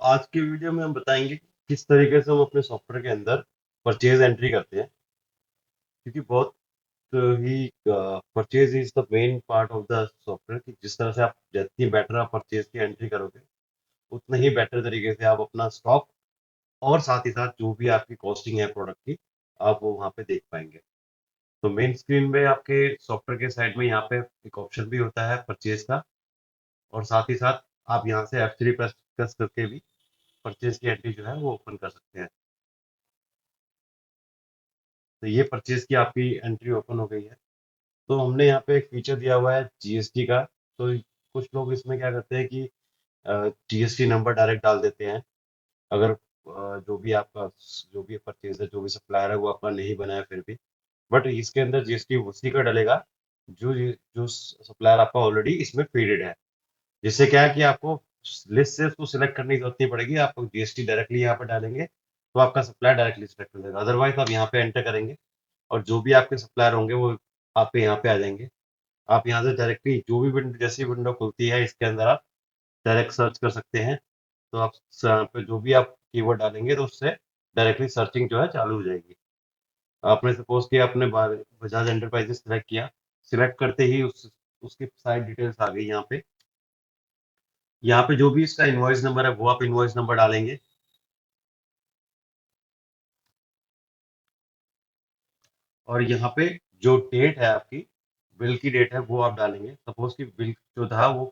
आज के वीडियो में हम बताएंगे कि किस तरीके से हम अपने सॉफ्टवेयर के अंदर परचेज एंट्री करते हैं। क्योंकि बहुत ही purchase is the main part of the software, कि जिस तरह से आप जितनी बेटर आप परचेज की एंट्री करोगे उतना ही बेटर तरीके से आप अपना स्टॉक और साथ ही साथ जो भी आपकी कॉस्टिंग है प्रोडक्ट की, आप वो वहाँ पे देख पाएंगे। तो मेन स्क्रीन में आपके सॉफ्टवेयर के साइड में यहाँ पे एक ऑप्शन भी होता है परचेज का, और साथ ही साथ आप यहाँ से F3 प्रेस करके भी परचेज की एंट्री जो है वो ओपन कर सकते हैं। तो ये परचेज की आपकी एंट्री ओपन हो गई है। तो हमने यहाँ पे एक फीचर दिया हुआ है जीएसटी का। तो कुछ लोग इसमें क्या करते हैं कि जीएसटी नंबर डायरेक्ट डाल देते हैं। अगर जो भी आपका जो भी परचेज है, जो भी सप्लायर है वो आपका नहीं बना है फिर भी, बट इसके अंदर जीएसटी उसी का डलेगा जो जो सप्लायर आपका ऑलरेडी इसमें फीडेड है। जिससे क्या है कि आपको लिस्ट से उसको सिलेक्ट करने की जरूरत नहीं पड़ेगी, आप जीएसटी डायरेक्टली यहाँ पर डालेंगे तो आपका सप्लायर डायरेक्टली सिलेक्ट हो जाएगा। अदरवाइज आप यहाँ पे एंटर करेंगे और जो भी आपके सप्लायर होंगे वो आपके यहाँ पे आ जाएंगे। आप यहाँ से डायरेक्टली जो भी विंडो, जैसी विंडो खुलती है इसके अंदर आप डायरेक्ट सर्च कर सकते हैं। तो आप यहाँ पे जो भी आप कीवर्ड डालेंगे तो उससे डायरेक्टली सर्चिंग जो है चालू हो जाएगी। आपने सपोज कि आपने बजाज एंटरप्राइजेस सिलेक्ट किया, सिलेक्ट करते ही उसकी सारी डिटेल्स आ गई यहाँ पे। यहाँ पे जो भी इसका इनवॉइस नंबर है वो आप इनवॉइस नंबर डालेंगे, और यहाँ पे जो डेट है आपकी, बिल की डेट है वो आप डालेंगे। सपोज कि बिल जो था वो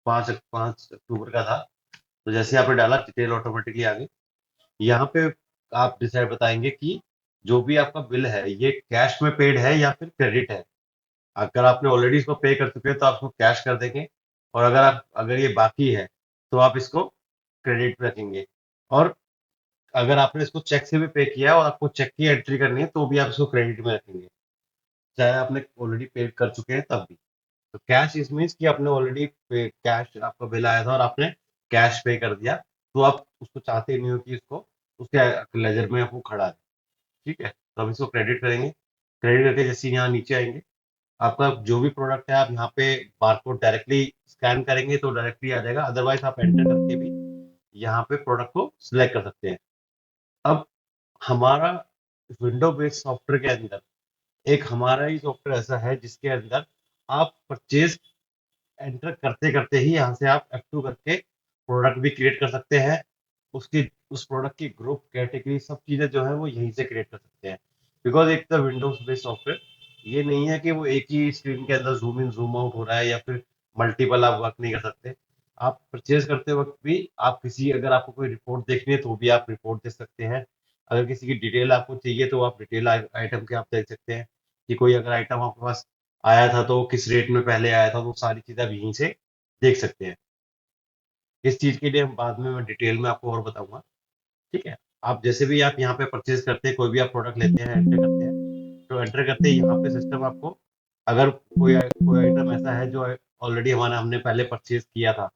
5 अक्टूबर का था, तो जैसे आपने डाला डिटेल ऑटोमेटिकली आ गई। यहाँ पे आप डिसाइड बताएंगे कि जो भी आपका बिल है ये कैश में पेड है या फिर क्रेडिट है। अगर आपने ऑलरेडी इसको पे कर चुके हैं तो आप इसको कैश कर देंगे, और अगर ये बाकी है तो आप इसको क्रेडिट पे रखेंगे। और अगर आपने इसको चेक से भी पे किया है और आपको चेक की एंट्री करनी है तो भी आप इसको क्रेडिट में रखेंगे, चाहे आपने ऑलरेडी पे कर चुके हैं तब भी। तो कैश इस मीन्स कि आपने ऑलरेडी कैश आपका बिल आया था और आपने कैश पे कर दिया, तो आप उसको चाहते नहीं हो कि इसको उसके लेजर में आपको खड़ा है। ठीक है, तो हम इसको क्रेडिट करेंगे। क्रेडिट करके जैसे ही यहाँ नीचे आएंगे, आपका जो भी प्रोडक्ट है आप यहाँ पे बारकोड डायरेक्टली स्कैन करेंगे तो डायरेक्टली आ जाएगा। अदरवाइज आप एंटर करके भी यहाँ पे प्रोडक्ट को सिलेक्ट कर सकते हैं। अब हमारा विंडो बेस्ड सॉफ्टवेयर के अंदर एक हमारा ही सॉफ्टवेयर ऐसा है जिसके अंदर आप परचेज एंटर करते करते ही यहाँ से आप F2 करके प्रोडक्ट भी क्रिएट कर सकते हैं। उसकी उस प्रोडक्ट की ग्रुप कैटेगरी सब चीजें जो है वो यहीं से क्रिएट कर सकते हैं। बिकॉज एक तो विंडोज बेस्ड सॉफ्टवेयर ये नहीं है कि वो एक ही स्क्रीन के अंदर जूम इन जूम आउट हो रहा है या फिर मल्टीपल आप वर्क नहीं कर सकते। आप परचेज करते वक्त भी आप किसी, अगर आपको कोई रिपोर्ट देखनी है तो भी आप रिपोर्ट देख सकते हैं। अगर किसी की डिटेल आपको चाहिए तो आप डिटेल आइटम के आप देख सकते हैं, कि कोई अगर आइटम आपके पास आया था तो किस रेट में पहले आया था, तो सारी चीजें आप यहीं से देख सकते हैं। इस चीज के लिए हम बाद में मैं डिटेल में आपको और बताऊंगा। ठीक है, आप जैसे भी आप यहाँ पे परचेज करते हैं, कोई भी आप प्रोडक्ट लेते हैं एंटर करते हैं, तो एंटर करते ही यहाँ पे सिस्टम आपको, अगर कोई आइटम ऐसा है जो ऑलरेडी हमारा हमने पहले परचेज किया था,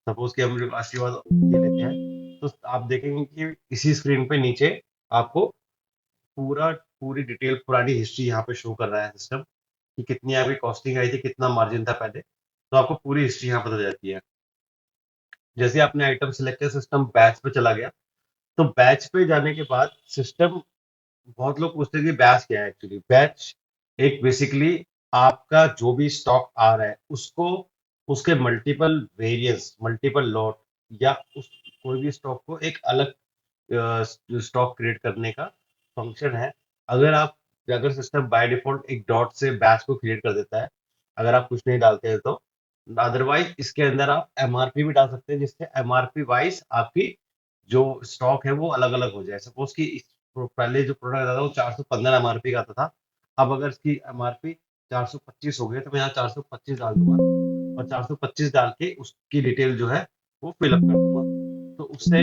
सपोज कि हम आशीर्वाद ये लेते हैं, तो आप देखेंगे कि इसी स्क्रीन पे नीचे आपको पूरी डिटेल पुरानी हिस्ट्री यहाँ पे शो कर रहा है सिस्टम, कि कितनी आपकी कॉस्टिंग आई थी, कितना मार्जिन था पहले। तो आपको पूरी हिस्ट्री यहाँ पता जाती है। जैसे आपने आइटम सिलेक्ट किया, सिस्टम बैच पे चला गया। तो बैच पे जाने के बाद सिस्टम, बहुत लोग पूछते हैं कि बैच क्या है। एक्चुअली बैच एक बेसिकली आपका जो भी स्टॉक आ रहा है उसको, उसके मल्टीपल वेरिएंस, मल्टीपल लॉट, या उस कोई भी स्टॉक को एक अलग स्टॉक क्रिएट करने का फंक्शन है। अगर आप, अगर सिस्टम बाय डिफॉल्ट एक डॉट से बैच को क्रिएट कर देता है, अगर आप कुछ नहीं डालते हैं तो। अदरवाइज इसके अंदर आप एमआरपी भी डाल सकते हैं, जिससे एमआरपी वाइज आपकी जो स्टॉक है वो अलग अलग हो जाए। सपोज कि पहले जो प्रोडक्ट आता था वो 415 एमआरपी का आता था, अब अगर इसकी एमआरपी 425 हो गई तो मैं यहाँ 425 डाल दूंगा, और 425 डाल के उसकी डिटेल जो है वो फिलअप कर दूंगा। तो उससे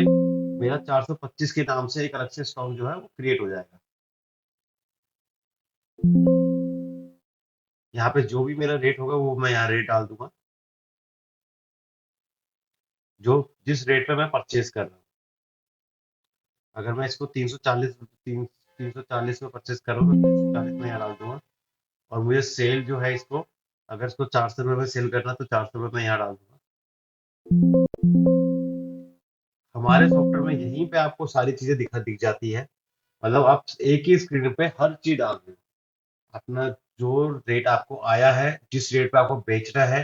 मेरा 425 के नाम से एक अलग से स्टॉक जो है वो क्रिएट हो जाएगा। यहाँ पे जो भी मेरा रेट होगा वो मैं यहाँ रेट डाल दूंगा, जो जिस रेट पे मैं परचेज कर रहा हूँ। अगर मैं इसको 340 में परचेज कर रहा हूँ तो 340 में यहाँ डाल दूंगा। और मुझे सेल जो है इसको, अगर इसको 400 रुपये में सेल करना है तो 400 रुपये में यहाँ डाल दूंगा। हमारे सॉफ्टवेयर में यहीं पे आपको सारी चीजें दिख जाती है। मतलब आप एक ही स्क्रीन पे हर चीज डाल रहे हो, अपना जो रेट आपको आया है, जिस रेट पे आपको बेचना है,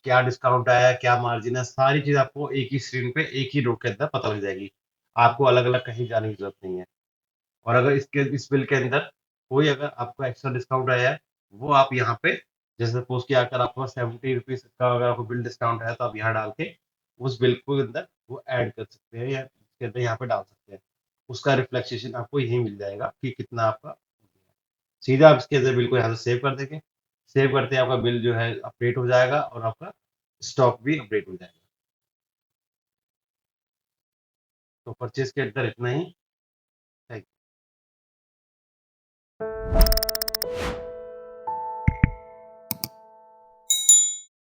क्या डिस्काउंट आया है, क्या मार्जिन है, सारी चीज आपको एक ही स्क्रीन पे एक ही रो के अंदर पता लग जाएगी। आपको अलग अलग कहीं जाने की जरूरत नहीं है। और अगर इस बिल के अंदर कोई अगर आपको एक्स्ट्रा डिस्काउंट आया है, वो आप यहाँ पे, जैसे सपोज कि अगर आपको 70 रुपीज का अगर आपको बिल डिस्काउंट है, तो आप यहाँ डाल के उस बिल को अंदर वो ऐड कर सकते हैं, या इसके अंदर यहाँ पे डाल सकते हैं। उसका रिफ्लेक्सेशन आपको यही मिल जाएगा कि कितना आपका। सीधा आप इसके अंदर बिल को यहाँ से सेव कर देंगे। सेव करते ही आपका बिल जो है अपडेट हो जाएगा, और आपका स्टॉक भी अपडेट हो जाएगा। तो परचेज के अंदर इतना ही।